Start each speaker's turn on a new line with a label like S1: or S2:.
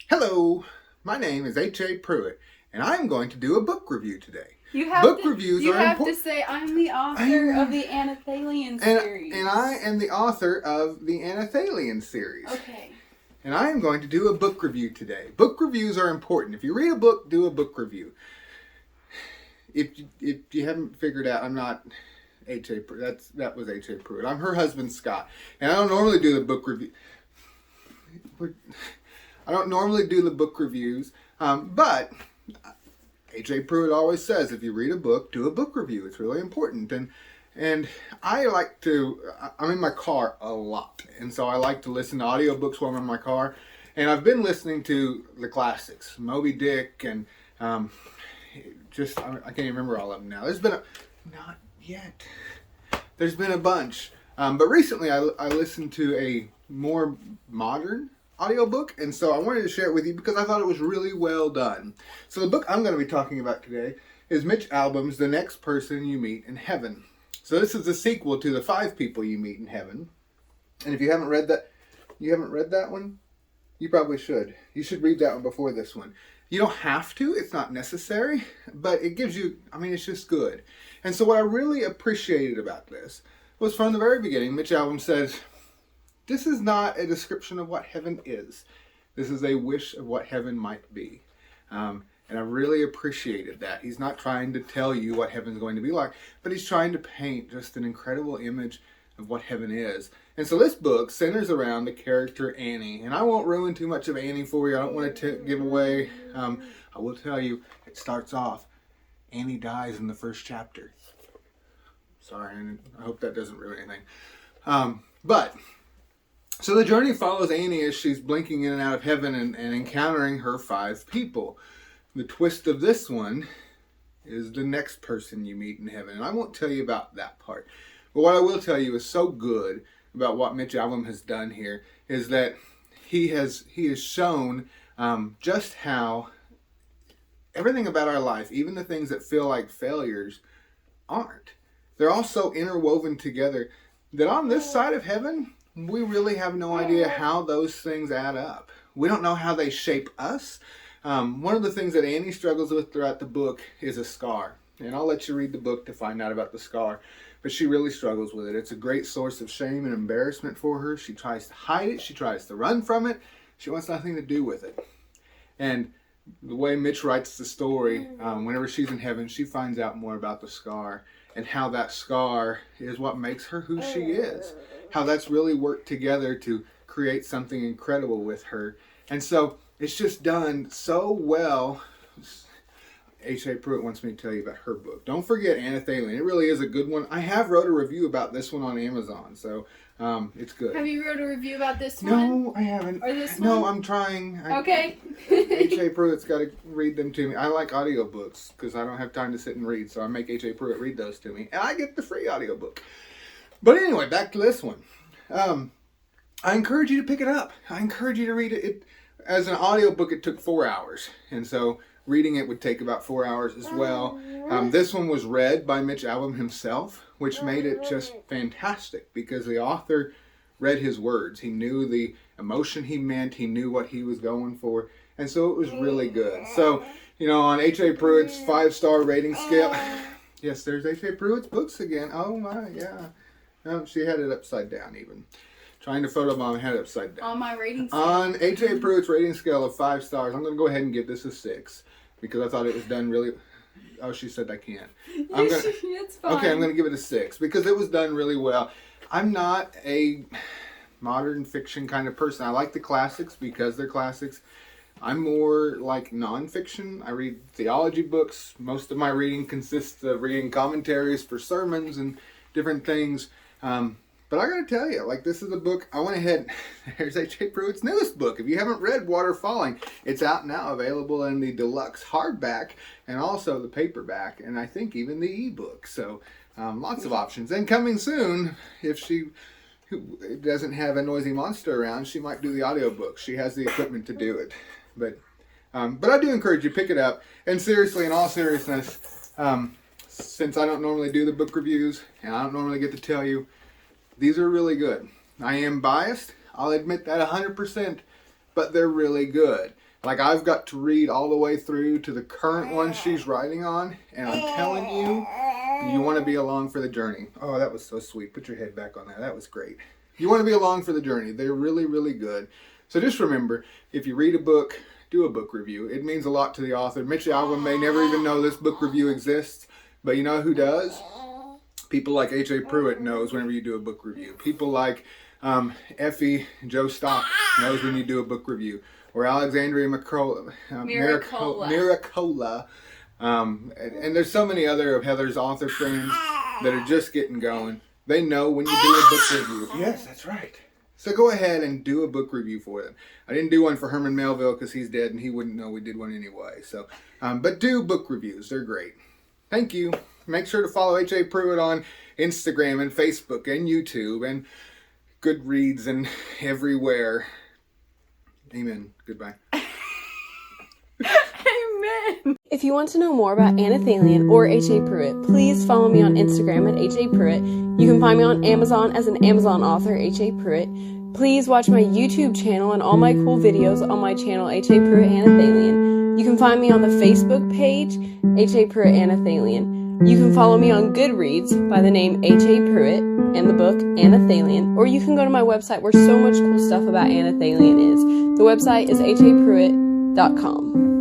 S1: Hello, my name is H.A. Pruitt, and I'm going to do a book review today.
S2: You have to say, I'm the author of the Anathalian series.
S1: And I am the author of the Anathalian series.
S2: Okay.
S1: And I am going to do a book review today. Book reviews are important. If you read a book, do a book review. If you haven't figured out, I'm not H.A. Pruitt. That was H.A. Pruitt. I'm her husband, Scott. And I don't normally do the book review. I don't normally do the book reviews, but H.A. Pruitt always says, if you read a book, do a book review. It's really important. And I like to, I'm in my car a lot. And so I like to listen to audiobooks while I'm in my car. And I've been listening to the classics, Moby Dick, and I can't even remember all of them now. There's been not yet. There's been a bunch. But recently I listened to a more modern audiobook, and so I wanted to share it with you because I thought it was really well done. So the book I'm going to be talking about today is Mitch Albom's The Next Person You Meet in Heaven. So this is the sequel to The 5 People You Meet in Heaven. And if you haven't read that one, you probably should. You should read that one before this one. You don't have to, it's not necessary, but it gives you, it's just good. And so what I really appreciated about this was from the very beginning, Mitch Albom says, this is not a description of what heaven is. This is a wish of what heaven might be. And I really appreciated that. He's not trying to tell you what heaven's going to be like, but he's trying to paint just an incredible image of what heaven is. And so this book centers around the character Annie. And I won't ruin too much of Annie for you. I don't want to give away. I will tell you, it starts off, Annie dies in the first chapter. Sorry, and I hope that doesn't ruin anything. So the journey follows Annie as she's blinking in and out of heaven and encountering her 5 people. The twist of this one is the next person you meet in heaven. And I won't tell you about that part. But what I will tell you is so good about what Mitch Albom has done here is that he has shown just how everything about our life, even the things that feel like failures, aren't. They're all so interwoven together that on this side of heaven, we really have no idea how those things add up. We don't know how they shape us. One of the things that Annie struggles with throughout the book is a scar. And I'll let you read the book to find out about the scar. But she really struggles with it. It's a great source of shame and embarrassment for her. She tries to hide it. She tries to run from it. She wants nothing to do with it. And the way Mitch writes the story, whenever she's in heaven, she finds out more about the scar and how that scar is what makes her who she is. How that's really worked together to create something incredible with her. And so it's just done so well. H.A. Pruitt wants me to tell you about her book. Don't forget Anathalian. It really is a good one. I have wrote a review about this one on Amazon, so it's good.
S2: Have you wrote a review about this one?
S1: No, I haven't.
S2: Or this one?
S1: No, I'm trying.
S2: Okay.
S1: H.A. Pruitt's got to read them to me. I like audiobooks because I don't have time to sit and read, so I make H.A. Pruitt read those to me, and I get the free audiobook. But anyway, back to this one. I encourage you to pick it up. I encourage you to read it. As an audiobook, it took 4 hours, and so reading it would take about 4 hours as well. This one was read by Mitch Albom himself, which made it just fantastic because the author read his words. He knew the emotion he meant. He knew what he was going for. And so it was really good. So, on H.A. Pruitt's 5-star rating scale. Yes, there's H.A. Pruitt's books again. Oh my, yeah. No, she had it upside down even. Trying to photobomb, had it upside down.
S2: On my rating scale.
S1: On H.A. Pruitt's rating scale of 5 stars, I'm going to go ahead and give this a 6. Because I thought it was done really... Oh, she said I can't.
S2: It's fine.
S1: Okay, I'm going to give it a 6. Because it was done really well. I'm not a modern fiction kind of person. I like the classics because they're classics. I'm more like nonfiction. I read theology books. Most of my reading consists of reading commentaries for sermons and different things. But I gotta tell you, this is a book, I went ahead, there's H.A. Pruitt's newest book. If you haven't read Water Falling, it's out now, available in the deluxe hardback and also the paperback, and I think even the ebook. So, lots of options. And coming soon, if she doesn't have a noisy monster around, she might do the audiobook. She has the equipment to do it. But I do encourage you, pick it up. And seriously, in all seriousness, since I don't normally do the book reviews, and I don't normally get to tell you, these are really good. I am biased. I'll admit that 100%, but they're really good. Like, I've got to read all the way through to the current one she's writing on, and I'm telling you, you want to be along for the journey. Oh, that was so sweet. Put your head back on there. That was great. You want to be along for the journey. They're really, really good. So just remember, if you read a book, do a book review. It means a lot to the author. Mitch Albom may never even know this book review exists, but you know who does? People like H.A. Pruitt knows whenever you do a book review. People like Effie Joe Stock knows when you do a book review. Or Alexandria Miracola. And there's so many other of Heather's author friends that are just getting going. They know when you do a book review. Yes, that's right. So go ahead and do a book review for them. I didn't do one for Herman Melville because he's dead and he wouldn't know we did one anyway. So, but do book reviews. They're great. Thank you. Make sure to follow H.A. Pruitt on Instagram and Facebook and YouTube and Goodreads and everywhere. Amen. Goodbye.
S2: Amen. If you want to know more about Anna Thalian or H.A. Pruitt, please follow me on Instagram at H.A. Pruitt. You can find me on Amazon as an Amazon author, H.A. Pruitt. Please watch my YouTube channel and all my cool videos on my channel, H.A. Pruitt Anna Thalian. You can find me on the Facebook page, H.A. Pruitt Anna Thalian. You can follow me on Goodreads by the name H.A. Pruitt and the book Anna Thalian, or you can go to my website where so much cool stuff about Anna Thalian is. The website is hapruitt.com.